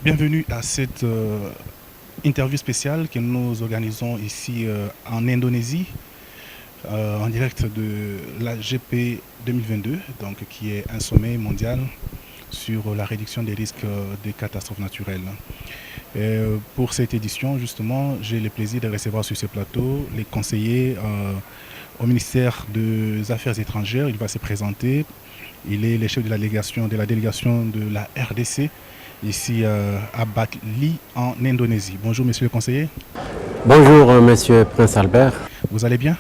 Bienvenue à cette interview spéciale que nous organisons ici en Indonésie, en direct de la GP 2022, donc, qui est un sommet mondial sur la réduction des risques des catastrophes naturelles. Pour cette édition, justement, j'ai le plaisir de recevoir sur ce plateau les conseillers au ministère des Affaires étrangères. Il va se présenter. Il est le chef de la délégation de la RDC, ici à Bali, en Indonésie. Bonjour, monsieur le conseiller. Bonjour, monsieur Prince Albert. Vous allez bien?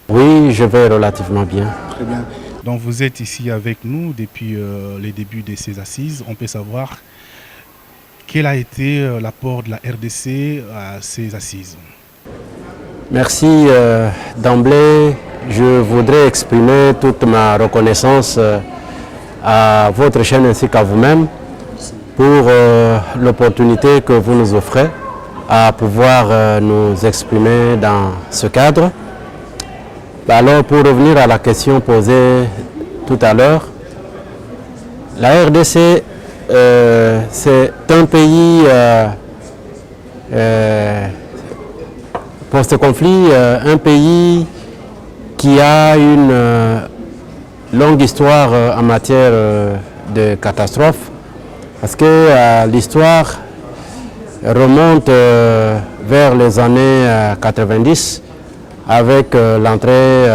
Oui, je vais relativement bien. Très bien. Donc, vous êtes ici avec nous depuis les débuts de ces assises. On peut savoir quel a été l'apport de la RDC à ces assises? Merci. D'emblée, je voudrais exprimer toute ma reconnaissance à votre chaîne ainsi qu'à vous-même pour l'opportunité que vous nous offrez à pouvoir nous exprimer dans ce cadre. Alors, pour revenir à la question posée tout à l'heure, la RDC, c'est un pays post-conflit, un pays qui a une longue histoire en matière de catastrophes, parce que l'histoire remonte vers les années 90 avec l'entrée,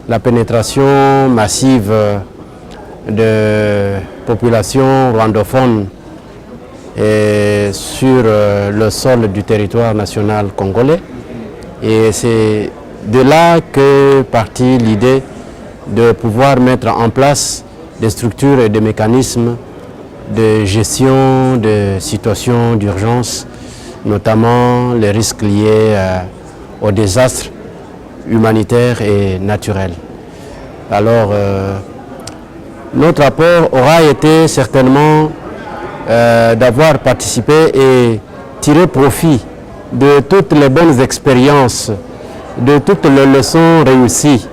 la pénétration massive de populations rwandophones sur le sol du territoire national congolais. Et c'est de là qu'est partie l'idée de pouvoir mettre en place des structures et des mécanismes de gestion de situations d'urgence, notamment les risques liés aux désastres humanitaires et naturels. Alors, notre apport aura été certainement d'avoir participé et tiré profit de toutes les bonnes expériences, de toutes les leçons réussies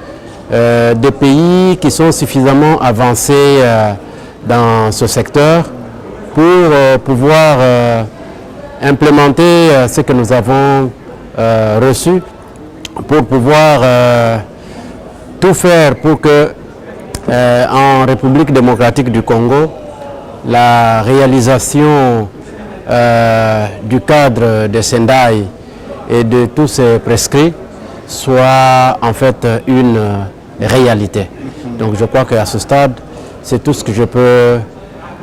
des pays qui sont suffisamment avancés dans ce secteur pour pouvoir implémenter ce que nous avons reçu, pour pouvoir tout faire pour que en République démocratique du Congo, la réalisation du cadre de Sendai et de tous ces prescrits soit en fait une réalité. Donc je crois qu'à ce stade, c'est tout ce que je peux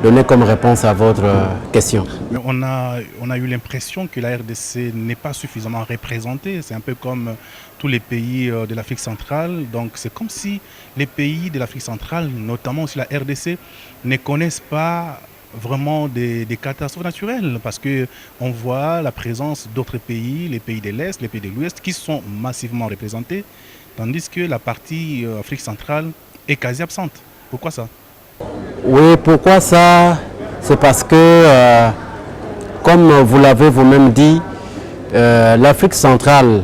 donner comme réponse à votre question. Mais on a eu l'impression que la RDC n'est pas suffisamment représentée. C'est un peu comme tous les pays de l'Afrique centrale. Donc c'est comme si les pays de l'Afrique centrale, notamment aussi la RDC, ne connaissent pas vraiment des catastrophes naturelles, parce qu'on voit la présence d'autres pays, les pays de l'Est, les pays de l'Ouest, qui sont massivement représentés, tandis que la partie Afrique centrale est quasi absente. Pourquoi ça? Oui, pourquoi ça? C'est parce que, comme vous l'avez vous-même dit, l'Afrique centrale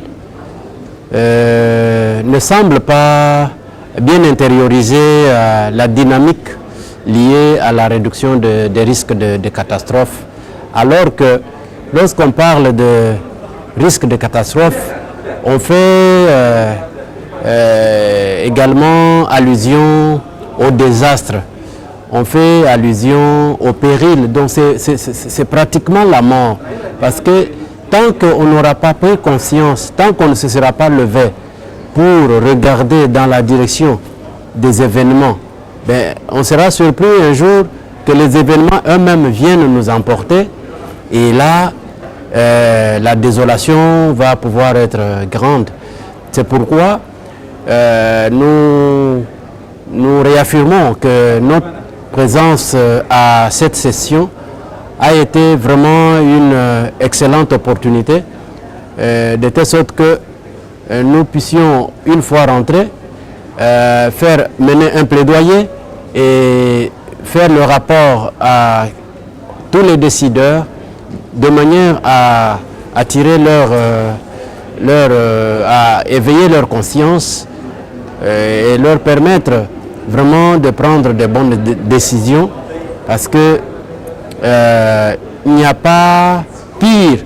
ne semble pas bien intérioriser la dynamique liée à la réduction des risques de catastrophes, alors que lorsqu'on parle de risques de catastrophes, on fait également allusion au désastre, on fait allusion au péril, donc c'est pratiquement la mort, parce que tant qu'on n'aura pas pris conscience, tant qu'on ne se sera pas levé pour regarder dans la direction des événements, on sera surpris un jour que les événements eux-mêmes viennent nous emporter, et là, la désolation va pouvoir être grande. C'est pourquoi nous réaffirmons que notre présence à cette session a été vraiment une excellente opportunité, de telle sorte que nous puissions, une fois rentrés, faire mener un plaidoyer et faire le rapport à tous les décideurs de manière à attirer à éveiller leur conscience et leur permettre vraiment de prendre de bonnes décisions, parce que il n'y a pas pire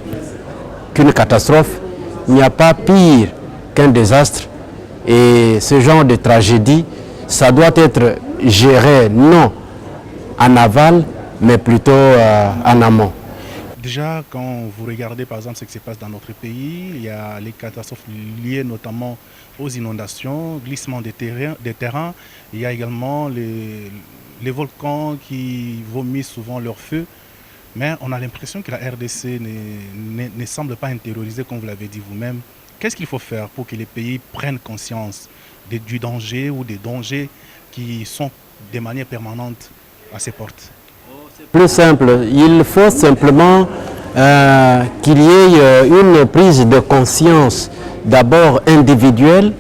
qu'une catastrophe, il n'y a pas pire qu'un désastre. Et ce genre de tragédie, ça doit être géré non en aval, mais plutôt en amont. Déjà, quand vous regardez par exemple ce qui se passe dans notre pays, il y a les catastrophes liées notamment aux inondations, glissement des terrains. Il y a également les volcans qui vomissent souvent leur feu. Mais on a l'impression que la RDC ne semble pas intériorisée, comme vous l'avez dit vous-même. Qu'est-ce qu'il faut faire pour que les pays prennent conscience du danger ou des dangers qui sont de manière permanente à ses portes? Plus simple, il faut simplement qu'il y ait une prise de conscience d'abord individuelle,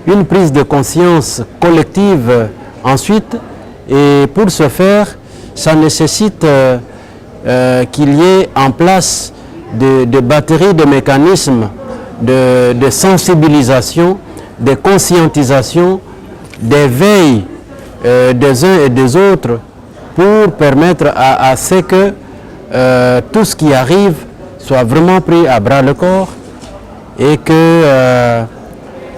une prise de conscience collective ensuite, et pour ce faire, ça nécessite qu'il y ait en place des batteries de mécanismes de sensibilisation, de conscientisation, d'éveil des uns et des autres pour permettre à ce que tout ce qui arrive soit vraiment pris à bras le corps et que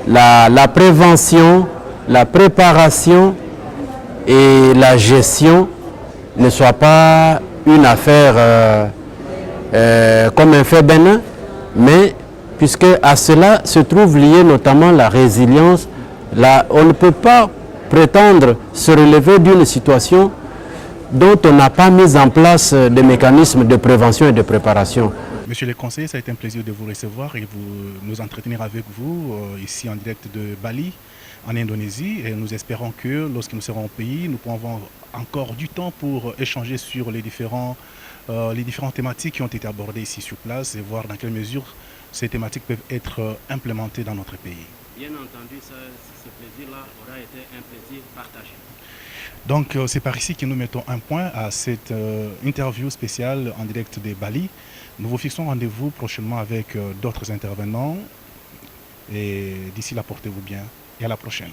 la prévention, la préparation et la gestion ne soient pas une affaire comme un fait bénin, mais puisque à cela se trouve lié notamment la résilience. Là, on ne peut pas prétendre se relever d'une situation dont on n'a pas mis en place des mécanismes de prévention et de préparation. Monsieur le conseiller, ça a été un plaisir de vous recevoir et de nous entretenir avec vous ici en direct de Bali, en Indonésie. Et nous espérons que lorsque nous serons au pays, nous pourrons avoir encore du temps pour échanger sur les différentes thématiques qui ont été abordées ici sur place et voir dans quelle mesure ces thématiques peuvent être implémentées dans notre pays. Bien entendu, ce plaisir-là aura été un plaisir partagé. Donc c'est par ici que nous mettons un point à cette interview spéciale en direct de Bali. Nous vous fixons rendez-vous prochainement avec d'autres intervenants. Et d'ici là, portez-vous bien et à la prochaine.